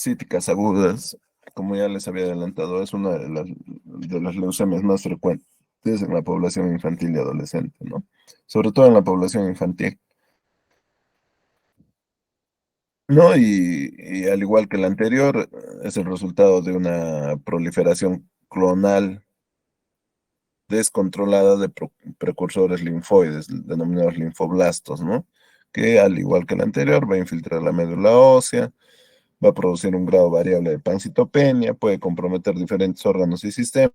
linfocíticas agudas, como ya les había adelantado, es una de las leucemias más frecuentes en la población infantil y adolescente, ¿no? Sobre todo en la población infantil, ¿no? Y al igual que la anterior, es el resultado de una proliferación clonal descontrolada de precursores linfoides, denominados linfoblastos, ¿no? Que al igual que la anterior, va a infiltrar la médula ósea, va a producir un grado variable de pancitopenia, puede comprometer diferentes órganos y sistemas.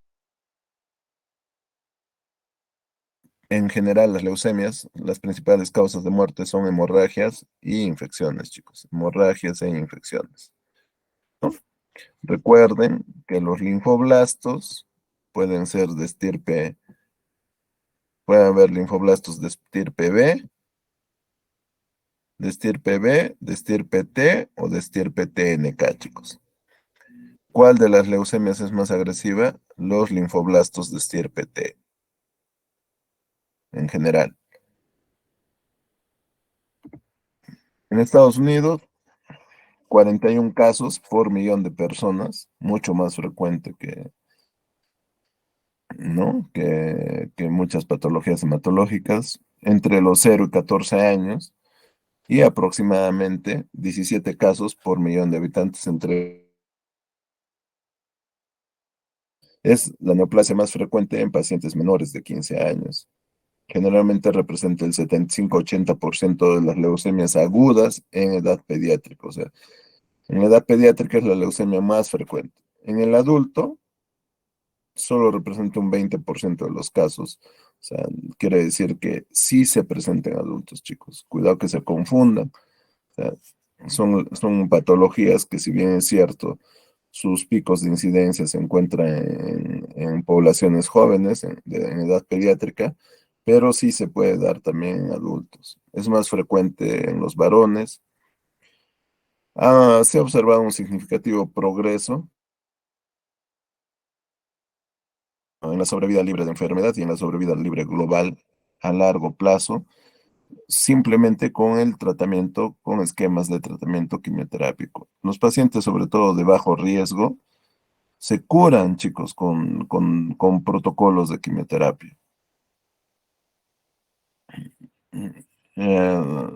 En general, las leucemias, las principales causas de muerte son hemorragias y infecciones, chicos. Hemorragias e infecciones, ¿no? Recuerden que los linfoblastos pueden ser de estirpe, pueden haber linfoblastos de estirpe T o de estirpe TNK, chicos. ¿Cuál de las leucemias es más agresiva? Los linfoblastos de estirpe T, en general. En Estados Unidos, 41 casos por millón de personas, mucho más frecuente que, ¿no? que muchas patologías hematológicas, entre los 0 y 14 años, y aproximadamente 17 casos por millón de habitantes entre... Es la neoplasia más frecuente en pacientes menores de 15 años. Generalmente representa el 75-80% de las leucemias agudas en edad pediátrica. O sea, en la edad pediátrica es la leucemia más frecuente. En el adulto, solo representa un 20% de los casos. O sea, quiere decir que sí se presenta en adultos, chicos. Cuidado que se confundan. O sea, son patologías que, si bien es cierto, sus picos de incidencia se encuentran en poblaciones jóvenes, en edad pediátrica, pero sí se puede dar también en adultos. Es más frecuente en los varones. Se ha observado un significativo progreso en la sobrevida libre de enfermedad y en la sobrevida libre global a largo plazo, simplemente con el tratamiento, con esquemas de tratamiento quimioterápico. Los pacientes, sobre todo de bajo riesgo, se curan, chicos, con protocolos de quimioterapia. Eh,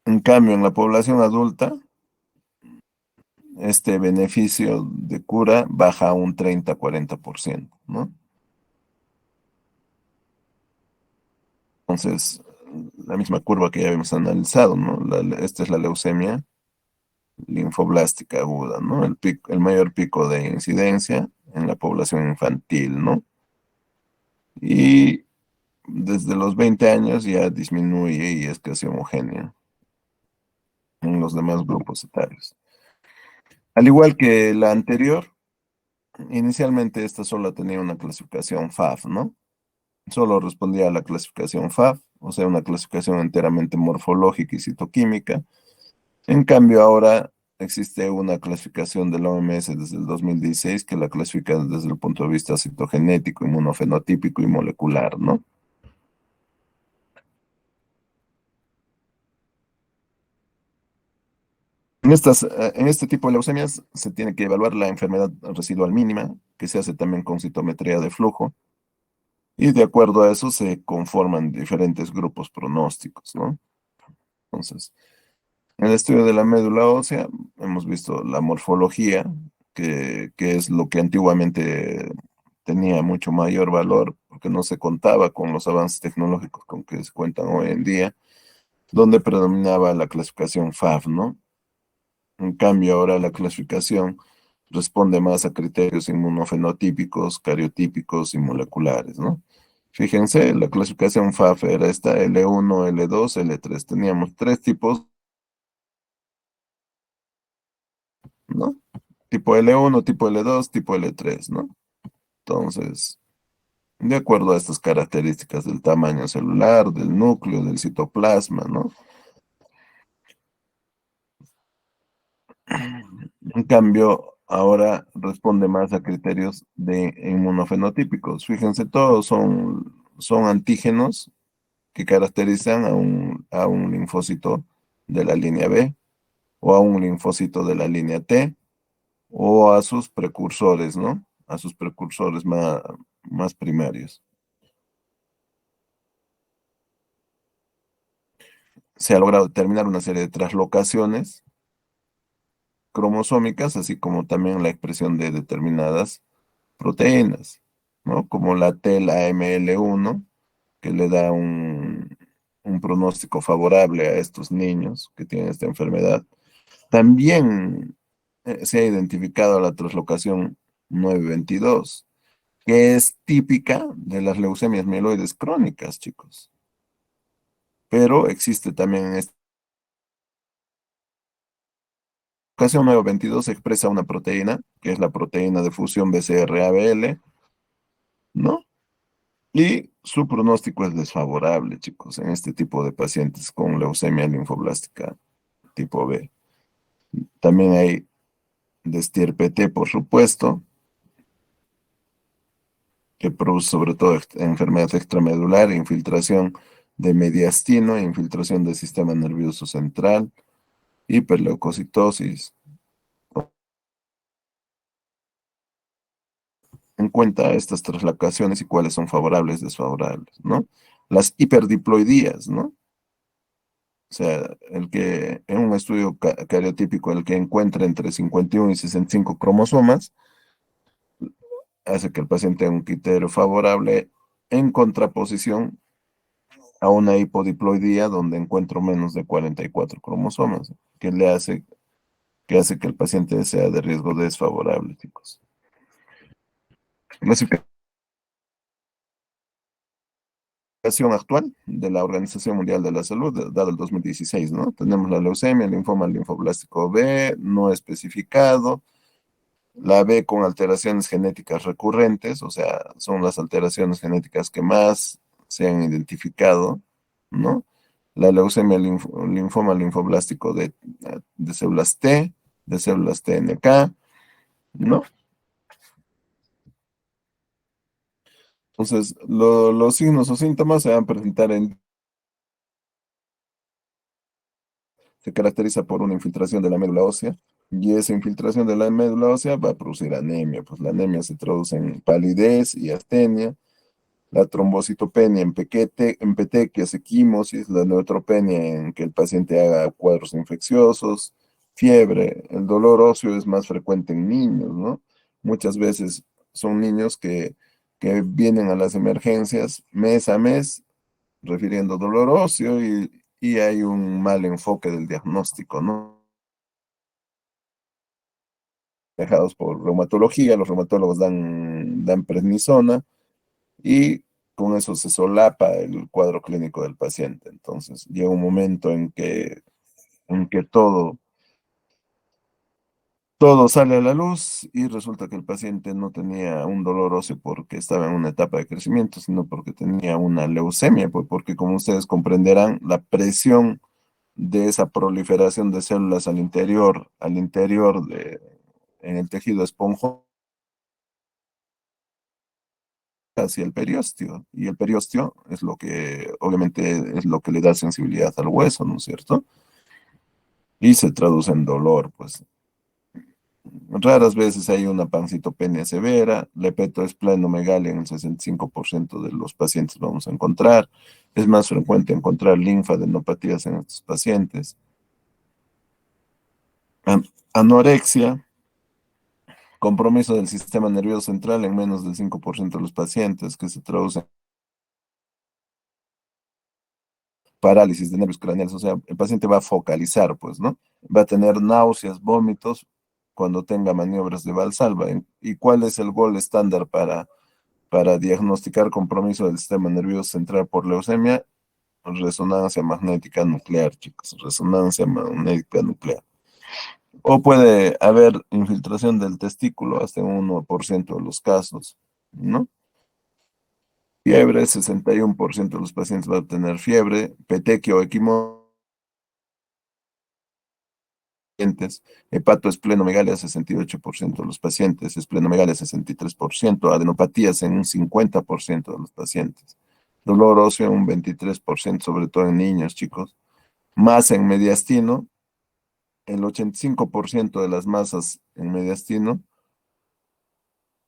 en cambio, en la población adulta, este beneficio de cura baja a un 30-40%, ¿no? Entonces, la misma curva que ya habíamos analizado, ¿no? Esta es la leucemia linfoblástica aguda, ¿no? El mayor pico de incidencia en la población infantil, ¿no? Y desde los 20 años ya disminuye y es casi homogénea en los demás grupos etarios. Al igual que la anterior, inicialmente esta solo tenía una clasificación FAF, ¿no? Solo respondía a la clasificación FAF, o sea, una clasificación enteramente morfológica y citoquímica. En cambio, ahora existe una clasificación de la OMS desde el 2016 que la clasifica desde el punto de vista citogenético, inmunofenotípico y molecular, ¿no? En este tipo de leucemias se tiene que evaluar la enfermedad residual mínima, que se hace también con citometría de flujo, y de acuerdo a eso se conforman diferentes grupos pronósticos, ¿no? Entonces, en el estudio de la médula ósea hemos visto la morfología, que es lo que antiguamente tenía mucho mayor valor, porque no se contaba con los avances tecnológicos con que se cuentan hoy en día, donde predominaba la clasificación FAF, ¿no? En cambio, ahora la clasificación responde más a criterios inmunofenotípicos, cariotípicos y moleculares, ¿no? Fíjense, la clasificación FAF era esta L1, L2, L3. Teníamos tres tipos, ¿no? Tipo L1, tipo L2, tipo L3, ¿no? Entonces, de acuerdo a estas características del tamaño celular, del núcleo, del citoplasma, ¿no? En cambio, ahora responde más a criterios de inmunofenotípicos. Fíjense, todos son antígenos que caracterizan a un linfócito de la línea B. o a un linfocito de la línea T, o a sus precursores, ¿no? A sus precursores más primarios. Se ha logrado determinar una serie de translocaciones cromosómicas, así como también la expresión de determinadas proteínas, ¿no? Como la TEL-AML1, que le da un pronóstico favorable a estos niños que tienen esta enfermedad. También se ha identificado la translocación 922, que es típica de las leucemias mieloides crónicas, chicos. Pero existe también en esta ocasión 922 se expresa una proteína, que es la proteína de fusión BCR-ABL, ¿no? Y su pronóstico es desfavorable, chicos, en este tipo de pacientes con leucemia linfoblástica tipo B. También hay DSTIR-PT, por supuesto, que produce sobre todo enfermedad extramedular, infiltración de mediastino, infiltración del sistema nervioso central, hiperleucocitosis. En cuenta estas translocaciones y cuáles son favorables, desfavorables, ¿no? Las hiperdiploidías, ¿no? O sea, el que en un estudio cariotípico, el que encuentra entre 51 y 65 cromosomas, hace que el paciente tenga un criterio favorable en contraposición a una hipodiploidía donde encuentro menos de 44 cromosomas, que hace que el paciente sea de riesgo desfavorable, chicos. Clasificación actual de la Organización Mundial de la Salud, dado el 2016, ¿no? Tenemos la leucemia, el linfoma linfoblástico B, no especificado, la B con alteraciones genéticas recurrentes, o sea, son las alteraciones genéticas que más se han identificado, ¿no? La leucemia, linfoma linfoblástico de células T, de células TNK, ¿no? Entonces, los signos o síntomas se van a presentar se caracteriza por una infiltración de la médula ósea, y esa infiltración de la médula ósea va a producir anemia, pues la anemia se traduce en palidez y astenia, la trombocitopenia en petequias, equimosis, la neutropenia en que el paciente haga cuadros infecciosos, fiebre, el dolor óseo es más frecuente en niños, ¿no? Muchas veces son niños que vienen a las emergencias mes a mes refiriendo dolor óseo y hay un mal enfoque del diagnóstico, ¿no? Dejados por reumatología, los reumatólogos dan prednisona y con eso se solapa el cuadro clínico del paciente. Entonces llega un momento en que todo sale a la luz y resulta que el paciente no tenía un dolor óseo porque estaba en una etapa de crecimiento, sino porque tenía una leucemia, pues porque como ustedes comprenderán, la presión de esa proliferación de células en el tejido esponjoso hacia el periósteo. Y el periósteo es lo que, obviamente, es lo que le da sensibilidad al hueso, ¿no es cierto? Y se traduce en dolor, pues. Raras veces hay una pancitopenia severa, lepetoesplenomegalia en el 65% de los pacientes vamos a encontrar. Es más frecuente encontrar linfadenopatías en estos pacientes. Anorexia, compromiso del sistema nervioso central en menos del 5% de los pacientes, que se traduce en parálisis de nervios craneales. O sea, el paciente va a focalizar, pues, ¿no? Va a tener náuseas, vómitos cuando tenga maniobras de Valsalva. ¿Y cuál es el gol estándar para diagnosticar compromiso del sistema nervioso central por leucemia? Resonancia magnética nuclear, chicos, resonancia magnética nuclear. O puede haber infiltración del testículo hasta un 1% de los casos, ¿no? Fiebre, 61% de los pacientes van a tener fiebre, petequio o equimosis, hepatoesplenomegalia, 68% de los pacientes, esplenomegalia, 63%, adenopatías en un 50% de los pacientes, dolor óseo, un 23%, sobre todo en niños, chicos, más en mediastino, el 85% de las masas en mediastino,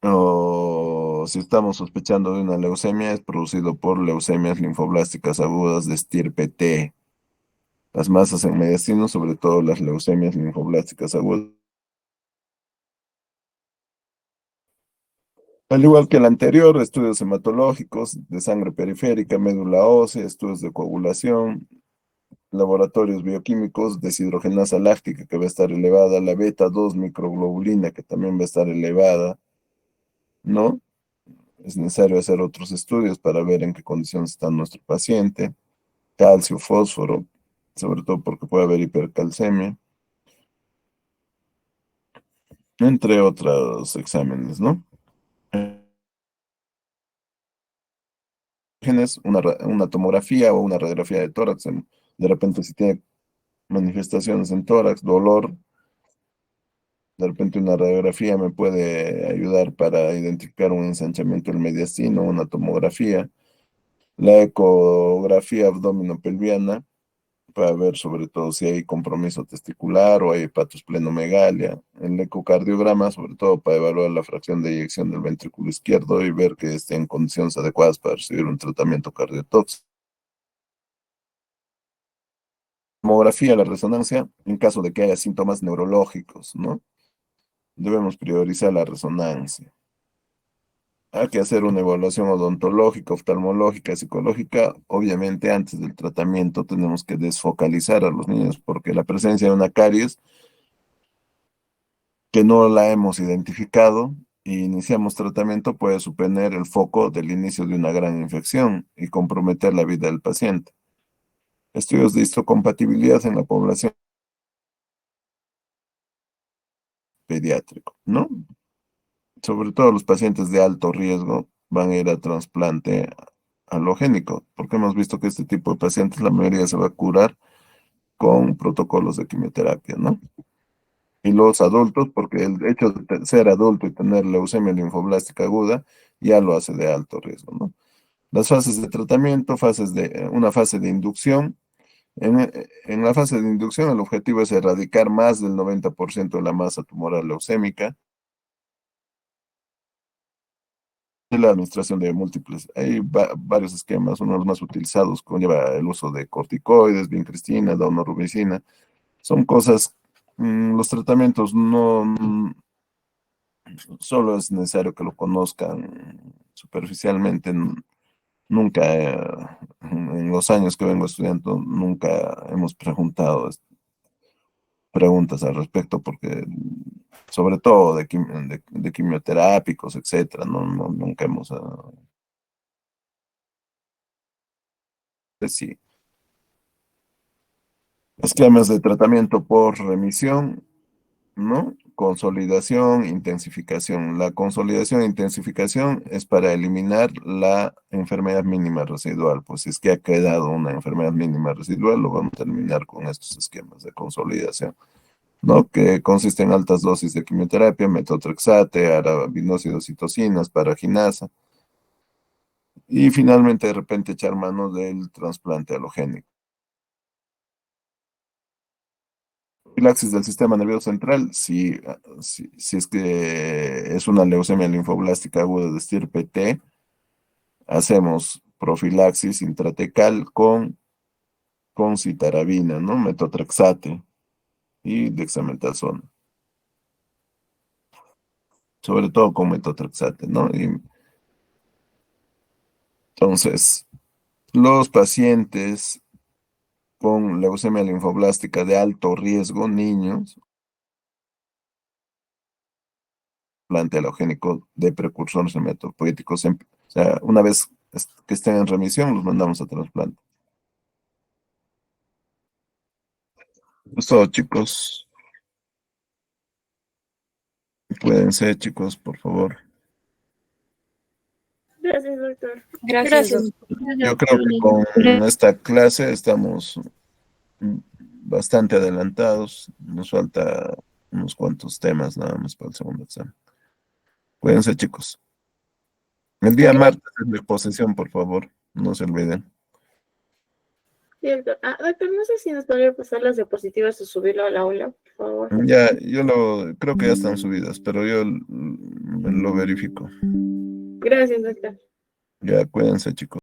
o si estamos sospechando de una leucemia, es producido por leucemias linfoblásticas agudas de estirpe T. Las masas en mediastino, sobre todo las leucemias linfoblásticas agudas. Al igual que el anterior, estudios hematológicos de sangre periférica, médula ósea, estudios de coagulación, laboratorios bioquímicos, deshidrogenasa láctica que va a estar elevada, la beta 2 microglobulina que también va a estar elevada, ¿no? Es necesario hacer otros estudios para ver en qué condiciones está nuestro paciente, calcio, fósforo, sobre todo porque puede haber hipercalcemia, entre otros exámenes, ¿no? Una tomografía o una radiografía de tórax, de repente si tiene manifestaciones en tórax, dolor, de repente una radiografía me puede ayudar para identificar un ensanchamiento del mediastino, una tomografía, la ecografía abdominopelviana para ver sobre todo si hay compromiso testicular o hay hepatosplenomegalia, el ecocardiograma sobre todo para evaluar la fracción de eyección del ventrículo izquierdo y ver que esté en condiciones adecuadas para recibir un tratamiento cardiotóxico. Tomografía, la resonancia, en caso de que haya síntomas neurológicos, ¿no? Debemos priorizar la resonancia. Hay que hacer una evaluación odontológica, oftalmológica, psicológica. Obviamente, antes del tratamiento tenemos que desfocalizar a los niños porque la presencia de una caries que no la hemos identificado e iniciamos tratamiento puede suponer el foco del inicio de una gran infección y comprometer la vida del paciente. Estudios de histocompatibilidad en la población pediátrica, ¿no? Sobre todo los pacientes de alto riesgo van a ir a trasplante halogénico, porque hemos visto que este tipo de pacientes, la mayoría se va a curar con protocolos de quimioterapia, ¿no? Y los adultos, porque el hecho de ser adulto y tener leucemia linfoblástica aguda ya lo hace de alto riesgo, ¿no? Las fases de tratamiento, una fase de inducción. En la fase de inducción, el objetivo es erradicar más del 90% de la masa tumoral leucémica y la administración de múltiples. Hay varios esquemas, uno de los más utilizados conlleva el uso de corticoides, vincristina, daunorubicina. Son cosas, los tratamientos no, solo es necesario que lo conozcan superficialmente. Nunca, en los años que vengo estudiando, nunca hemos preguntado preguntas al respecto, porque sobre todo de quimioterápicos, etcétera, nunca hemos, sí. Esquemas de tratamiento por remisión, ¿no? Consolidación, intensificación. La consolidación e intensificación es para eliminar la enfermedad mínima residual. Pues si es que ha quedado una enfermedad mínima residual, lo vamos a terminar con estos esquemas de consolidación, ¿no? Que consiste en altas dosis de quimioterapia, metotrexate, arabinósidos, citocinas, paraginasa, y finalmente de repente echar mano del trasplante halogénico. Profilaxis del sistema nervioso central, si es que es una leucemia linfoblástica aguda de estirpe T, hacemos profilaxis intratecal con citarabina, ¿no? Metotrexate y dexametasona, sobre todo con metotrexate, ¿no? Y entonces, los pacientes con leucemia linfoblástica de alto riesgo, niños, trasplante halogénico de precursores hematopoéticos. O sea, una vez que estén en remisión, los mandamos a trasplante. Eso, chicos. Pueden ser, chicos, por favor. Gracias, doctor. Gracias, Gracias. doctor. Yo creo que con esta clase estamos bastante adelantados. Nos falta unos cuantos temas nada más para el segundo examen. Cuídense, chicos. El día martes es mi exposición, por favor. No se olviden. Sí, doctor. Doctor, no sé si nos podría pasar las diapositivas o subirlo al aula. favor. Ya, yo creo que ya están subidas, pero yo lo verifico. Gracias, doctor. Ya, cuídense, chicos.